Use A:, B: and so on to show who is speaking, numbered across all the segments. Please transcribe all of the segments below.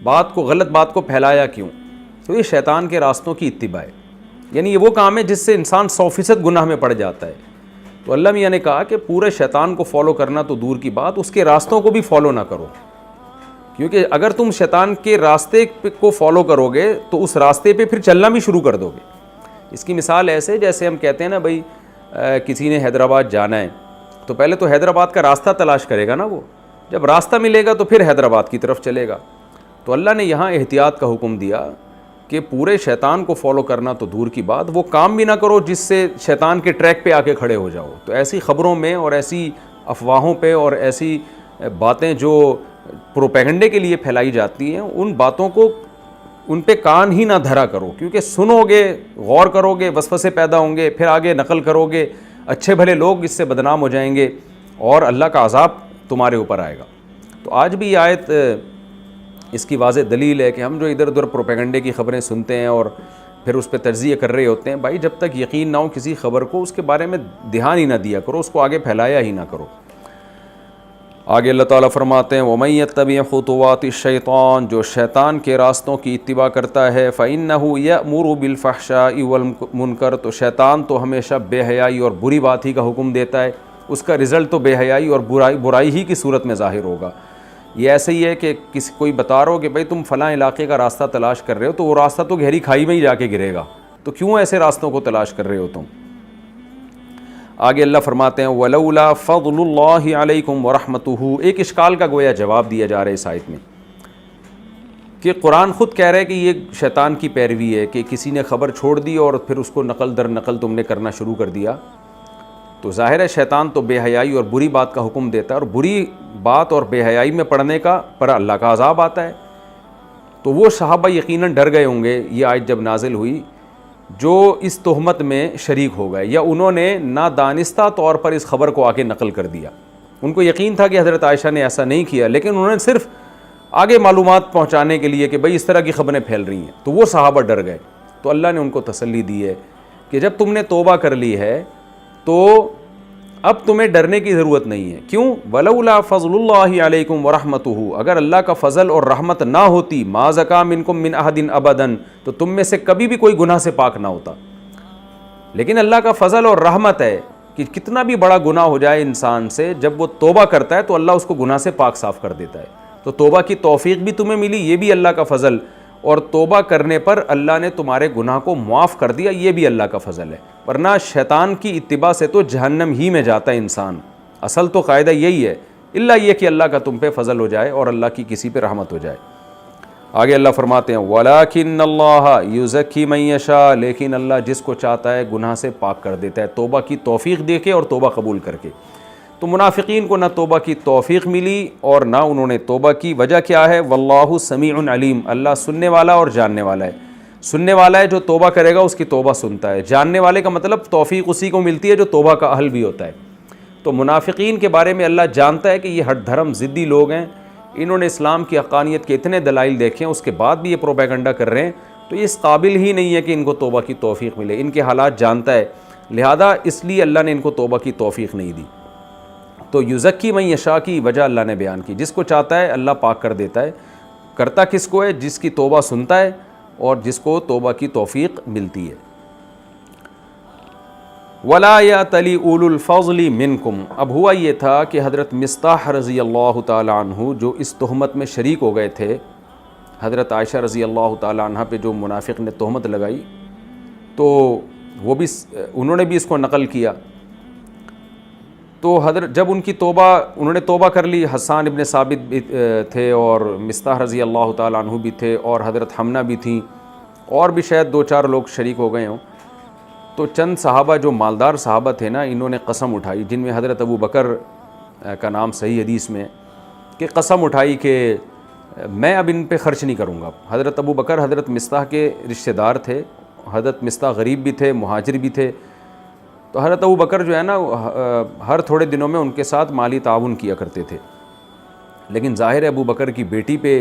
A: بات کو غلط بات کو پھیلایا کیوں؟ تو یہ شیطان کے راستوں کی اتباع ہے، یعنی یہ وہ کام ہے جس سے انسان 100% گناہ میں پڑ جاتا ہے۔ تو اللہ میاں نے کہا کہ پورے شیطان کو فالو کرنا تو دور کی بات، اس کے راستوں کو بھی فالو نہ کرو، کیونکہ اگر تم شیطان کے راستے کو فالو کرو گے تو اس راستے پہ پھر چلنا بھی شروع کر دو گے۔ اس کی مثال ایسے جیسے ہم کہتے ہیں نا بھائی کسی نے حیدرآباد جانا ہے تو پہلے تو حیدرآباد کا راستہ تلاش کرے گا نا، وہ جب راستہ ملے گا تو پھر حیدرآباد کی طرف چلے گا۔ تو اللہ نے یہاں احتیاط کا حکم دیا کہ پورے شیطان کو فالو کرنا تو دور کی بات، وہ کام بھی نہ کرو جس سے شیطان کے ٹریک پہ آ کے کھڑے ہو جاؤ۔ تو ایسی خبروں میں اور ایسی افواہوں پہ اور ایسی باتیں جو پروپیگنڈے کے لیے پھیلائی جاتی ہیں، ان باتوں کو ان پہ کان ہی نہ دھرا کرو، کیونکہ سنو گے، غور کرو گے، وسوسے پیدا ہوں گے، پھر آگے نقل کرو گے، اچھے بھلے لوگ اس سے بدنام ہو جائیں گے اور اللہ کا عذاب تمہارے اوپر آئے گا۔ تو آج بھی یہ آیت اس کی واضح دلیل ہے کہ ہم جو ادھر ادھر پروپیگنڈے کی خبریں سنتے ہیں اور پھر اس پہ تجزیہ کر رہے ہوتے ہیں، بھائی جب تک یقین نہ ہو کسی خبر کو، اس کے بارے میں دھیان ہی نہ دیا کرو، اس کو آگے پھیلایا ہی نہ کرو۔ آگے اللہ تعالیٰ فرماتے ہیں وَمَن يَتَّبِعْ خُطُوَاتِ الشَّيْطَانِ، جو شیطان کے راستوں کی اتباع کرتا ہے، فَإِنَّهُ يَأْمُرُ بِالْفَحْشَاءِ وَالْمُنکَرِ، تو شیطان تو ہمیشہ بے حیائی اور بری بات ہی کا حکم دیتا ہے، اس کا رزلٹ تو بے حیائی اور برائی ہی کی صورت میں ظاہر ہوگا۔ یہ ایسے ہی ہے کہ کوئی بتا رہا ہو کہ بھائی تم فلاں علاقے کا راستہ تلاش کر رہے ہو تو وہ راستہ تو گہری کھائی میں ہی جا کے گرے گا، تو کیوں ایسے راستوں کو تلاش کر رہے ہو تم؟ آگے اللہ فرماتے ہیں وَلَوْلَا فَضْلُ اللَّهِ عَلَيْكُمْ وَرَحْمَتُهُ، ایک اشکال کا گویا جواب دیا جا رہا ہے اس آیت میں کہ قرآن خود کہہ رہا ہے کہ یہ شیطان کی پیروی ہے کہ کسی نے خبر چھوڑ دی اور پھر اس کو نقل در نقل تم نے کرنا شروع کر دیا۔ تو ظاہر ہے شیطان تو بے حیائی اور بری بات کا حکم دیتا ہے، اور بری بات اور بے حیائی میں پڑنے کا پر اللہ کا عذاب آتا ہے۔ تو وہ صحابہ یقیناً ڈر گئے ہوں گے یہ آیت جب نازل ہوئی جو اس تہمت میں شریک ہو گئے، یا انہوں نے نادانستہ طور پر اس خبر کو آگے نقل کر دیا۔ ان کو یقین تھا کہ حضرت عائشہ نے ایسا نہیں کیا، لیکن انہوں نے صرف آگے معلومات پہنچانے کے لیے کہ بھئی اس طرح کی خبریں پھیل رہی ہیں، تو وہ صحابہ ڈر گئے۔ تو اللہ نے ان کو تسلی دی ہے کہ جب تم نے توبہ کر لی ہے تو اب تمہیں ڈرنے کی ضرورت نہیں ہے۔ کیوں؟ وَلَوْلَا فَضْلُ اللَّهِ عَلَيْكُمْ وَرَحْمَتُهُ، اگر اللہ کا فضل اور رحمت نہ ہوتی، مَا زَكَىٰ مِنكُم مِّنْ أَحَدٍ أَبَدًا، تو تم میں سے کبھی بھی کوئی گناہ سے پاک نہ ہوتا۔ لیکن اللہ کا فضل اور رحمت ہے کہ کتنا بھی بڑا گناہ ہو جائے انسان سے، جب وہ توبہ کرتا ہے تو اللہ اس کو گناہ سے پاک صاف کر دیتا ہے۔ تو توبہ کی توفیق بھی تمہیں ملی، یہ بھی اللہ کا فضل، اور توبہ کرنے پر اللہ نے تمہارے گناہ کو معاف کر دیا، یہ بھی اللہ کا فضل ہے۔ ورنہ شیطان کی اتباع سے تو جہنم ہی میں جاتا ہے انسان۔ اصل تو قاعدہ یہی ہے، الا یہ کہ اللہ کا تم پہ فضل ہو جائے اور اللہ کی کسی پہ رحمت ہو جائے۔ آگے اللہ فرماتے ہیں وَلَٰكِنَّ اللَّهَ يُزَكِّي مَن يَشَاءُ، لیکن اللہ جس کو چاہتا ہے گناہ سے پاک کر دیتا ہے، توبہ کی توفیق دے کے اور توبہ قبول کر کے۔ تو منافقین کو نہ توبہ کی توفیق ملی اور نہ انہوں نے توبہ کی۔ وجہ کیا ہے؟ واللہ سمیع علیم، اللہ سننے والا اور جاننے والا ہے۔ سننے والا ہے، جو توبہ کرے گا اس کی توبہ سنتا ہے۔ جاننے والے کا مطلب توفیق اسی کو ملتی ہے جو توبہ کا اہل بھی ہوتا ہے۔ تو منافقین کے بارے میں اللہ جانتا ہے کہ یہ ہٹ دھرم ضدی لوگ ہیں، انہوں نے اسلام کی حقانیت کے اتنے دلائل دیکھے ہیں، اس کے بعد بھی یہ پروپیگنڈا کر رہے ہیں، تو یہ اس قابل ہی نہیں ہے کہ ان کو توبہ کی توفیق ملے۔ ان کے حالات جانتا ہے، لہذا اس لیے اللہ نے ان کو توبہ کی توفیق نہیں دی۔ تو یزکی من یشاء کی وجہ اللہ نے بیان کی، جس کو چاہتا ہے اللہ پاک کر دیتا ہے۔ کرتا کس کو ہے؟ جس کی توبہ سنتا ہے اور جس کو توبہ کی توفیق ملتی ہے۔ وَلَا يَأْتَلِ أُولُو الْفَضْلِ مِنْكُمْ، اب ہوا یہ تھا کہ حضرت مصطح رضی اللہ تعالیٰ عنہ جو اس تہمت میں شریک ہو گئے تھے، حضرت عائشہ رضی اللہ تعالیٰ عنہ پہ جو منافق نے تہمت لگائی، تو وہ بھی انہوں نے بھی اس کو نقل کیا۔ تو حضرت جب انہوں نے توبہ کر لی، حسان ابن ثابت بھی تھے اور مصطح رضی اللہ تعالیٰ عنہ بھی تھے اور حضرت حمنہ بھی تھیں، اور بھی شاید 2-4 لوگ شریک ہو گئے ہوں۔ تو چند صحابہ جو مالدار صحابہ تھے نا، انہوں نے قسم اٹھائی، جن میں حضرت ابو بکر کا نام صحیح حدیث میں، کہ قسم اٹھائی کہ میں اب ان پہ خرچ نہیں کروں گا۔ حضرت ابو بکر حضرت مصطح کے رشتہ دار تھے، حضرت مصطح غریب بھی تھے، مہاجر بھی تھے۔ تو حضرت ابو بکر جو ہے نا ہر تھوڑے دنوں میں ان کے ساتھ مالی تعاون کیا کرتے تھے، لیکن ظاہر ہے ابو بکر کی بیٹی پہ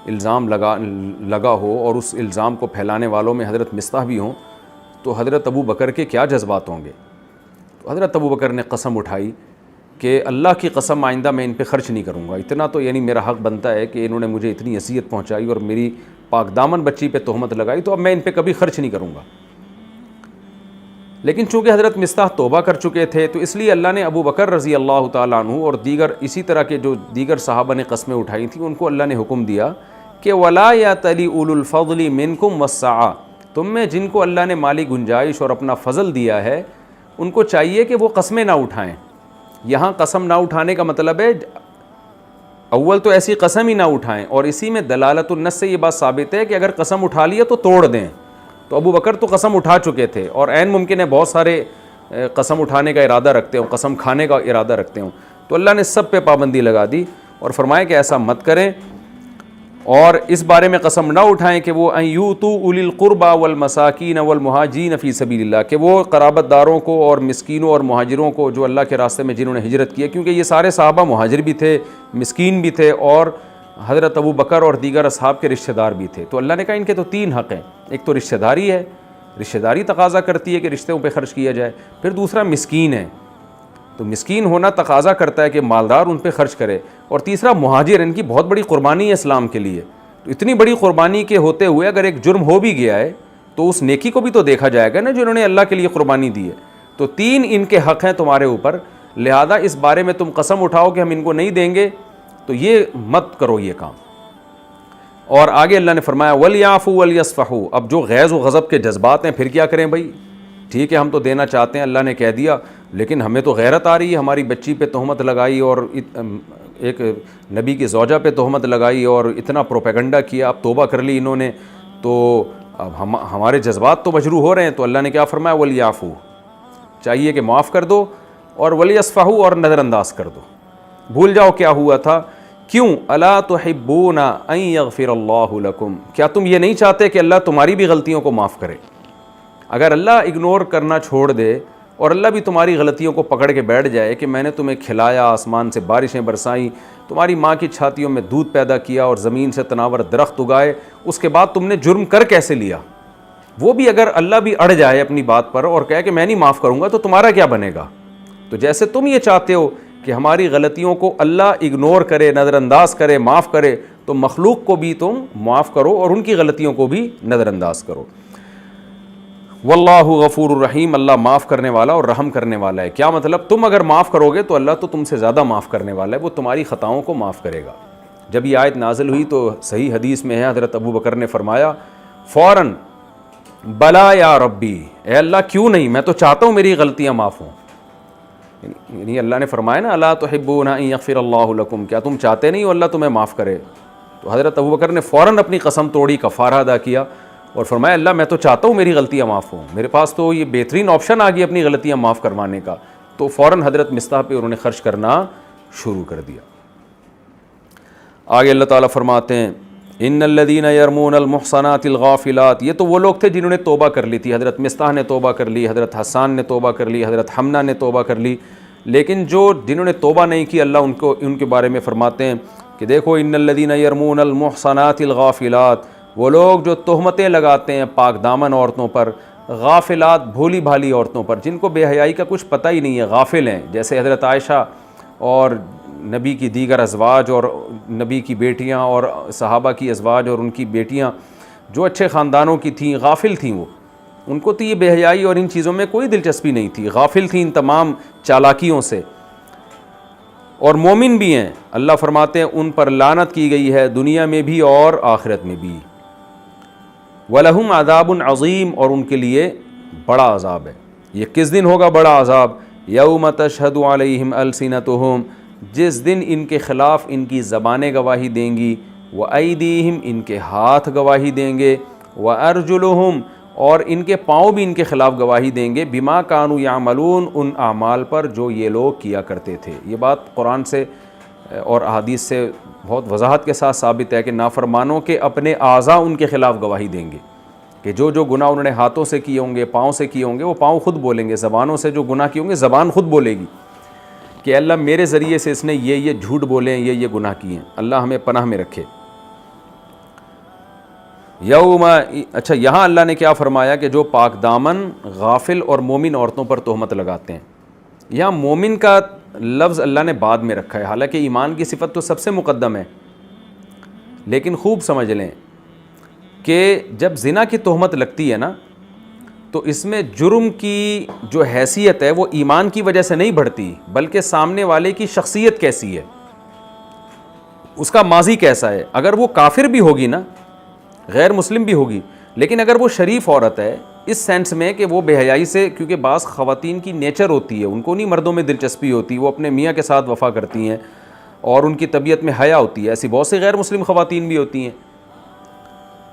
A: الزام لگا ہو اور اس الزام کو پھیلانے والوں میں حضرت مصطح بھی ہوں، تو حضرت ابو بکر کے کیا جذبات ہوں گے۔ تو حضرت ابو بکر نے قسم اٹھائی کہ اللہ کی قسم آئندہ میں ان پہ خرچ نہیں کروں گا، اتنا تو یعنی میرا حق بنتا ہے کہ انہوں نے مجھے اتنی اذیت پہنچائی اور میری پاک دامن بچی پہ تہمت لگائی، تو اب میں ان پہ کبھی خرچ نہیں کروں گا۔ لیکن چونکہ حضرت مصطح توبہ کر چکے تھے تو اس لیے اللہ نے ابو بکر رضی اللہ تعالیٰ عنہ اور دیگر اسی طرح کے جو دیگر صحابہ نے قسمیں اٹھائی تھیں ان کو اللہ نے حکم دیا کہ وَلَا يَأْتَلِ أُولُو الْفَضْلِ مِنْكُمْ وَالسَّعَةِ، تم میں جن کو اللہ نے مالی گنجائش اور اپنا فضل دیا ہے ان کو چاہیے کہ وہ قسمیں نہ اٹھائیں۔ یہاں قسم نہ اٹھانے کا مطلب ہے اول تو ایسی قسم ہی نہ اٹھائیں، اور اسی میں دلالت النص سے یہ بات ثابت ہے کہ اگر قسم اٹھا لیے تو توڑ دیں۔ تو ابو بکر تو قسم اٹھا چکے تھے اور عین ممکن ہے بہت سارے قسم اٹھانے کا ارادہ رکھتے ہوں، قسم کھانے کا ارادہ رکھتے ہوں، تو اللہ نے سب پہ پابندی لگا دی اور فرمایا کہ ایسا مت کریں، اور اس بارے میں قسم نہ اٹھائیں کہ وہ ان یؤتوا اولی القربى والمساکین والمہاجرین فی سبیل اللہ، کہ وہ قرابت داروں کو اور مسکینوں اور مہاجروں کو جو اللہ کے راستے میں جنہوں نے ہجرت کی ہے، کیونکہ یہ سارے صحابہ مہاجر بھی تھے، مسکین بھی تھے اور حضرت ابو بکر اور دیگر اصحاب کے رشتہ دار بھی تھے۔ تو اللہ نے کہا ان کے تو تین حق ہیں، ایک تو رشتہ داری ہے، رشتہ داری تقاضا کرتی ہے کہ رشتوں پہ خرچ کیا جائے، پھر دوسرا مسکین ہے، تو مسکین ہونا تقاضا کرتا ہے کہ مالدار ان پہ خرچ کرے، اور تیسرا مہاجر، ان کی بہت بڑی قربانی ہے اسلام کے لیے۔ تو اتنی بڑی قربانی کے ہوتے ہوئے اگر ایک جرم ہو بھی گیا ہے تو اس نیکی کو بھی تو دیکھا جائے گا نا جو انہوں نے اللہ کے لیے قربانی دی ہے۔ تو تین ان کے حق ہیں تمہارے اوپر، لہذا اس بارے میں تم قسم اٹھاؤ کہ ہم ان کو نہیں دیں گے تو یہ مت کرو یہ کام۔ اور آگے اللہ نے فرمایا وَلْيَعْفُوا وَلْيَصْفَحُوا، اب جو غیظ و غضب کے جذبات ہیں پھر کیا کریں بھائی؟ ٹھیک ہے ہم تو دینا چاہتے ہیں، اللہ نے کہہ دیا، لیکن ہمیں تو غیرت آ رہی ہے، ہماری بچی پہ تہمت لگائی اور ایک نبی کی زوجہ پہ تہمت لگائی اور اتنا پروپیگنڈا کیا، اب توبہ کر لی انہوں نے، تو اب ہمارے جذبات تو مجروح ہو رہے ہیں۔ تو اللہ نے کیا فرمایا وَلْيَعْفُوا، چاہیے کہ معاف کر دو، اور وَلْيَصْفَحُوا، اور نظر انداز کر دو، بھول جاؤ کیا ہوا تھا۔ کیوں؟ الا تحبون ان یغفر اللہ لکم، کیا تم یہ نہیں چاہتے کہ اللہ تمہاری بھی غلطیوں کو معاف کرے؟ اگر اللہ اگنور کرنا چھوڑ دے اور اللہ بھی تمہاری غلطیوں کو پکڑ کے بیٹھ جائے کہ میں نے تمہیں کھلایا، آسمان سے بارشیں برسائیں، تمہاری ماں کی چھاتیوں میں دودھ پیدا کیا اور زمین سے تناور درخت اگائے، اس کے بعد تم نے جرم کر کیسے لیا؟ وہ بھی اگر اللہ بھی اڑ جائے اپنی بات پر اور کہے کہ میں نہیں معاف کروں گا تو تمہارا کیا بنے گا؟ تو جیسے تم یہ چاہتے ہو کہ ہماری غلطیوں کو اللہ اگنور کرے، نظر انداز کرے، معاف کرے، تو مخلوق کو بھی تم معاف کرو اور ان کی غلطیوں کو بھی نظر انداز کرو۔ واللہ غفور الرحیم، اللہ معاف کرنے والا اور رحم کرنے والا ہے۔ کیا مطلب؟ تم اگر معاف کرو گے تو اللہ تو تم سے زیادہ معاف کرنے والا ہے، وہ تمہاری خطاؤں کو معاف کرے گا۔ جب یہ آیت نازل ہوئی تو صحیح حدیث میں ہے حضرت ابو بکر نے فرمایا فوراً بلا یا ربی، اے اللہ کیوں نہیں، میں تو چاہتا ہوں میری غلطیاں معاف ہوں۔ یعنی اللہ نے فرمایا نا الا تحبون ان یغفر اللہ لکم، کیا تم چاہتے نہیں ہو اللہ تمہیں معاف کرے؟ تو حضرت ابو بکر نے فوراً اپنی قسم توڑی، کفارہ ادا کیا اور فرمایا اللہ میں تو چاہتا ہوں میری غلطیاں معاف ہوں، میرے پاس تو یہ بہترین آپشن آ گیا اپنی غلطیاں معاف کروانے کا۔ تو فوراً حضرت مصطح پہ انہوں نے خرچ کرنا شروع کر دیا۔ آگے اللہ تعالیٰ فرماتے ہیں ان الذین یرمون المحصنات الغافلات، یہ تو وہ لوگ تھے جنہوں نے توبہ کر لی تھی، حضرت مصطح نے توبہ کر لی، حضرت حسان نے توبہ کر لی، حضرت حمنہ نے توبہ کر لی، لیکن جنہوں نے توبہ نہیں کی اللہ ان کے بارے میں فرماتے ہیں کہ دیکھو ان الذین یرمون المحصنات الغافلات، وہ لوگ جو تہمتیں لگاتے ہیں پاک دامن عورتوں پر، غافلات بھولی بھالی عورتوں پر، جن کو بے حیائی کا کچھ پتہ ہی نہیں ہے، غافل ہیں، جیسے حضرت عائشہ اور نبی کی دیگر ازواج اور نبی کی بیٹیاں اور صحابہ کی ازواج اور ان کی بیٹیاں جو اچھے خاندانوں کی تھیں، غافل تھیں، وہ ان کو تو یہ بے حیائی اور ان چیزوں میں کوئی دلچسپی نہیں تھی، غافل تھیں ان تمام چالاکیوں سے۔ اور مومن بھی ہیں، اللہ فرماتے ہیں ان پر لعنت کی گئی ہے دنیا میں بھی اور آخرت میں بھی۔ وَلَهُمْ عَذَابٌ عَظِيمٌ، اور ان کے لیے بڑا عذاب ہے۔ یہ کس دن ہوگا بڑا عذاب؟ یوم تشہد علیہم السنتہم، جس دن ان کے خلاف ان کی زبانیں گواہی دیں گی، وَأَيْدِيهِمْ، ان کے ہاتھ گواہی دیں گے، وَأَرْجُلُهُمْ، اور ان کے پاؤں بھی ان کے خلاف گواہی دیں گے، بما کانوا یعملون، ان اعمال پر جو یہ لوگ کیا کرتے تھے۔ یہ بات قرآن سے اور احادیث سے بہت وضاحت کے ساتھ ثابت ہے کہ نافرمانوں کے اپنے اعضاء ان کے خلاف گواہی دیں گے کہ جو گناہ انہوں نے ہاتھوں سے کیے ہوں گے، پاؤں سے کیے ہوں گے، وہ پاؤں خود بولیں گے، زبانوں سے جو گناہ کیے ہوں گے زبان خود بولے گی کہ اللہ میرے ذریعے سے اس نے یہ جھوٹ بولے ہیں، یہ گناہ کیے ہیں، اللہ ہمیں پناہ میں رکھے۔ اچھا یہاں اللہ نے کیا فرمایا کہ جو پاک دامن غافل اور مومن عورتوں پر تہمت لگاتے ہیں، یہاں مومن کا لفظ اللہ نے بعد میں رکھا ہے، حالانکہ ایمان کی صفت تو سب سے مقدم ہے، لیکن خوب سمجھ لیں کہ جب زنا کی تہمت لگتی ہے نا تو اس میں جرم کی جو حیثیت ہے وہ ایمان کی وجہ سے نہیں بڑھتی، بلکہ سامنے والے کی شخصیت کیسی ہے، اس کا ماضی کیسا ہے۔ اگر وہ کافر بھی ہوگی نا، غیر مسلم بھی ہوگی، لیکن اگر وہ شریف عورت ہے اس سینس میں کہ وہ بے حیائی سے، کیونکہ بعض خواتین کی نیچر ہوتی ہے، ان کو نہیں مردوں میں دلچسپی ہوتی، وہ اپنے میاں کے ساتھ وفا کرتی ہیں اور ان کی طبیعت میں حیا ہوتی ہے، ایسی بہت سی غیر مسلم خواتین بھی ہوتی ہیں،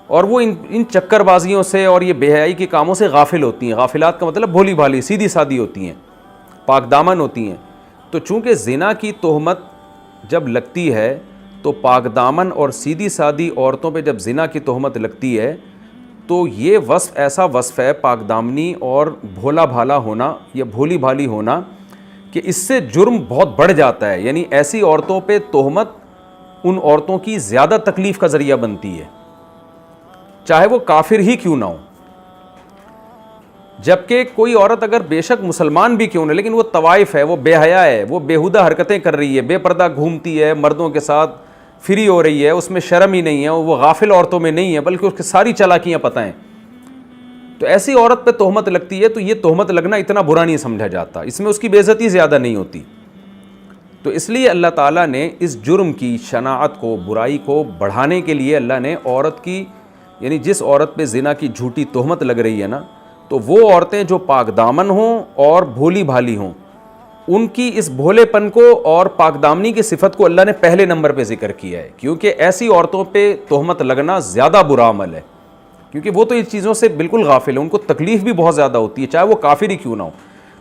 A: اور وہ ان چکر بازیوں سے اور یہ بے حیائی کے کاموں سے غافل ہوتی ہیں۔ غافلات کا مطلب بھولی بھالی، سیدھی سادی ہوتی ہیں، پاک دامن ہوتی ہیں۔ تو چونکہ زنا کی تہمت جب لگتی ہے تو پاک دامن اور سیدھی سادی عورتوں پہ جب زنا کی تہمت لگتی ہے تو یہ وصف ایسا وصف ہے پاک دامنی اور بھولا بھالا ہونا یا بھولی بھالی ہونا کہ اس سے جرم بہت بڑھ جاتا ہے، یعنی ایسی عورتوں پہ تہمت ان عورتوں کی زیادہ تکلیف کا ذریعہ بنتی ہے، چاہے وہ کافر ہی کیوں نہ ہو۔ جبکہ کوئی عورت اگر بے شک مسلمان بھی کیوں نہ، لیکن وہ طوائف ہے، وہ بے حیا ہے، وہ بیہودہ حرکتیں کر رہی ہے، بے پردہ گھومتی ہے، مردوں کے ساتھ فری ہو رہی ہے، اس میں شرم ہی نہیں ہے، وہ غافل عورتوں میں نہیں ہے بلکہ اس کی ساری چالاکیاں پتہ ہیں، تو ایسی عورت پہ تہمت لگتی ہے تو یہ تہمت لگنا اتنا برا نہیں سمجھا جاتا، اس میں اس کی بے عزتی زیادہ نہیں ہوتی۔ تو اس لیے اللہ تعالیٰ نے اس جرم کی شناعت کو، برائی کو بڑھانے کے لیے اللہ نے عورت کی، یعنی جس عورت پہ زنا کی جھوٹی تہمت لگ رہی ہے نا، تو وہ عورتیں جو پاک دامن ہوں اور بھولی بھالی ہوں، ان کی اس بھولے پن کو اور پاک دامنی کی صفت کو اللہ نے پہلے نمبر پہ ذکر کیا ہے، کیونکہ ایسی عورتوں پہ تہمت لگنا زیادہ برا عمل ہے، کیونکہ وہ تو ان چیزوں سے بالکل غافل ہیں، ان کو تکلیف بھی بہت زیادہ ہوتی ہے چاہے وہ کافر ہی کیوں نہ ہو۔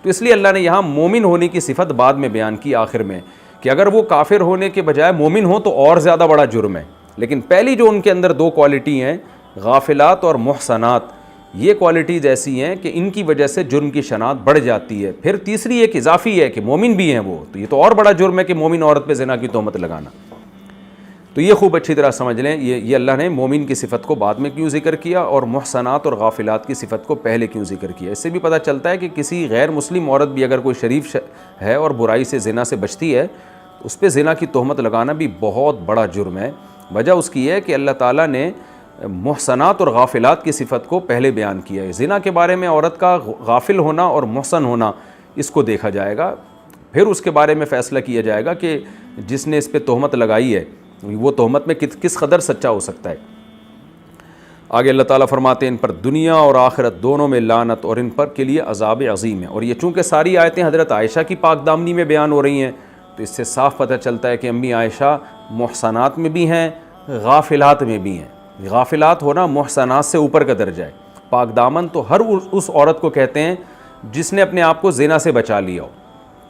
A: تو اس لیے اللہ نے یہاں مومن ہونے کی صفت بعد میں بیان کی آخر میں، کہ اگر وہ کافر ہونے کے بجائے مومن ہو تو اور زیادہ بڑا جرم ہے، لیکن پہلی جو ان کے اندر دو کوالٹی ہیں، غافلات اور محسنات، یہ کوالٹیز ایسی ہیں کہ ان کی وجہ سے جرم کی شناعت بڑھ جاتی ہے۔ پھر تیسری ایک اضافی ہے کہ مومن بھی ہیں وہ، تو یہ تو اور بڑا جرم ہے کہ مومن عورت پہ زنا کی تہمت لگانا۔ تو یہ خوب اچھی طرح سمجھ لیں، یہ اللہ نے مومن کی صفت کو بعد میں کیوں ذکر کیا اور محسنات اور غافلات کی صفت کو پہلے کیوں ذکر کیا۔ اس سے بھی پتہ چلتا ہے کہ کسی غیر مسلم عورت بھی اگر کوئی شریف ہے اور برائی سے زنا سے بچتی ہے تو اس پہ زنا کی تہمت لگانا بھی بہت بڑا جرم ہے۔ وجہ اس کی ہے کہ اللہ تعالیٰ نے محسنات اور غافلات کی صفت کو پہلے بیان کیا ہے۔ زنا کے بارے میں عورت کا غافل ہونا اور محسن ہونا اس کو دیکھا جائے گا، پھر اس کے بارے میں فیصلہ کیا جائے گا کہ جس نے اس پہ تہمت لگائی ہے وہ تہمت میں کس قدر سچا ہو سکتا ہے۔ آگے اللہ تعالیٰ فرماتے ہیں ان پر دنیا اور آخرت دونوں میں لعنت اور ان پر کے لیے عذاب عظیم ہے۔ اور یہ چونکہ ساری آیتیں حضرت عائشہ کی پاک دامنی میں بیان ہو رہی ہیں تو اس سے صاف پتہ چلتا ہے کہ امی عائشہ محسنات میں بھی ہیں، غافلات میں بھی ہیں۔ غافلات ہونا محسنات سے اوپر کا درجہ ہے۔ پاک دامن تو ہر اس عورت کو کہتے ہیں جس نے اپنے آپ کو زنا سے بچا لیا ہو،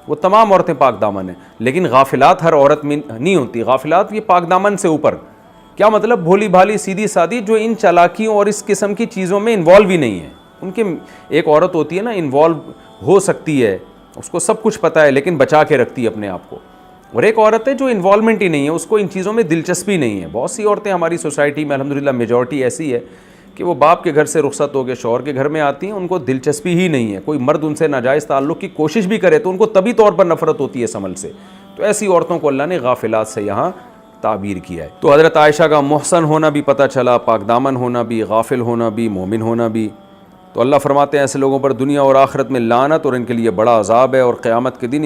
A: وہ تمام عورتیں پاک دامن ہیں، لیکن غافلات ہر عورت میں نہیں ہوتی۔ غافلات یہ پاک دامن سے اوپر، کیا مطلب؟ بھولی بھالی سیدھی سادی، جو ان چالاکیوں اور اس قسم کی چیزوں میں انوالو ہی نہیں ہے۔ ان کے ایک عورت ہوتی ہے نا انوالو ہو سکتی ہے، اس کو سب کچھ پتہ ہے لیکن بچا کے رکھتی ہے اپنے آپ کو، اور ایک عورت ہے جو انوالومنٹ ہی نہیں ہے، اس کو ان چیزوں میں دلچسپی نہیں ہے۔ بہت سی عورتیں ہماری سوسائٹی میں الحمدللہ میجورٹی ایسی ہے کہ وہ باپ کے گھر سے رخصت ہو کے شوہر کے گھر میں آتی ہیں، ان کو دلچسپی ہی نہیں ہے، کوئی مرد ان سے ناجائز تعلق کی کوشش بھی کرے تو ان کو طبی طور پر نفرت ہوتی ہے اس عمل سے۔ تو ایسی عورتوں کو اللہ نے غافلات سے یہاں تعبیر کیا ہے۔ تو حضرت عائشہ کا محسن ہونا بھی پتہ چلا، پاک دامن ہونا بھی، غافل ہونا بھی، مومن ہونا بھی۔ تو اللہ فرماتے ہیں ایسے لوگوں پر دنیا اور آخرت میں لعنت اور ان کے لیے بڑا عذاب ہے، اور قیامت کے دن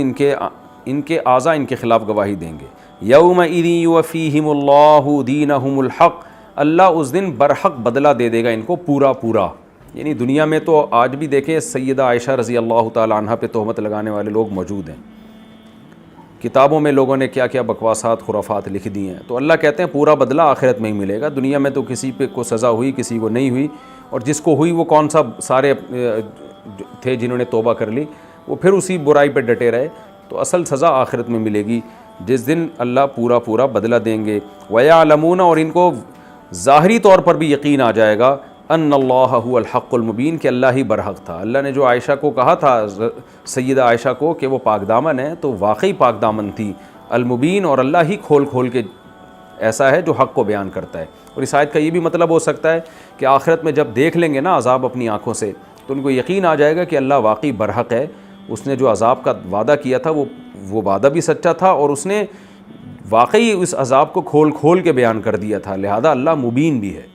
A: ان کے اعضاء ان کے خلاف گواہی دیں گے۔ یومئذ یوفیہم اللہ دینہم الحق، اللہ اس دن برحق بدلہ دے دے گا ان کو پورا پورا۔ یعنی دنیا میں تو آج بھی دیکھیں سیدہ عائشہ رضی اللہ تعالی عنہ پہ تہمت لگانے والے لوگ موجود ہیں، کتابوں میں لوگوں نے کیا کیا بکواسات خرافات لکھ دی ہیں، تو اللہ کہتے ہیں پورا بدلہ آخرت میں ہی ملے گا۔ دنیا میں تو کسی پہ کو سزا ہوئی، کسی کو نہیں ہوئی، اور جس کو ہوئی وہ کون سا سارے تھے جنہوں نے توبہ کر لی، وہ پھر اسی برائی پہ ڈٹے رہے۔ تو اصل سزا آخرت میں ملے گی جس دن اللہ پورا پورا بدلہ دیں گے۔ وَيَعْلَمُونَ، اور ان کو ظاہری طور پر بھی یقین آ جائے گا، ان اللہ هو الحق المبین، کہ اللہ ہی برحق تھا۔ اللہ نے جو عائشہ کو کہا تھا، سیدہ عائشہ کو، کہ وہ پاک دامن ہے، تو واقعی پاک دامن تھی، المبین، اور اللہ ہی کھول کھول کے ایسا ہے جو حق کو بیان کرتا ہے۔ اور اس آیت کا یہ بھی مطلب ہو سکتا ہے کہ آخرت میں جب دیکھ لیں گے نا عذاب اپنی آنکھوں سے تو ان کو یقین آ جائے گا کہ اللہ واقعی برحق ہے، اس نے جو عذاب کا وعدہ کیا تھا وہ وعدہ بھی سچا تھا، اور اس نے واقعی اس عذاب کو کھول کھول کے بیان کر دیا تھا، لہذا اللہ مبین بھی ہے۔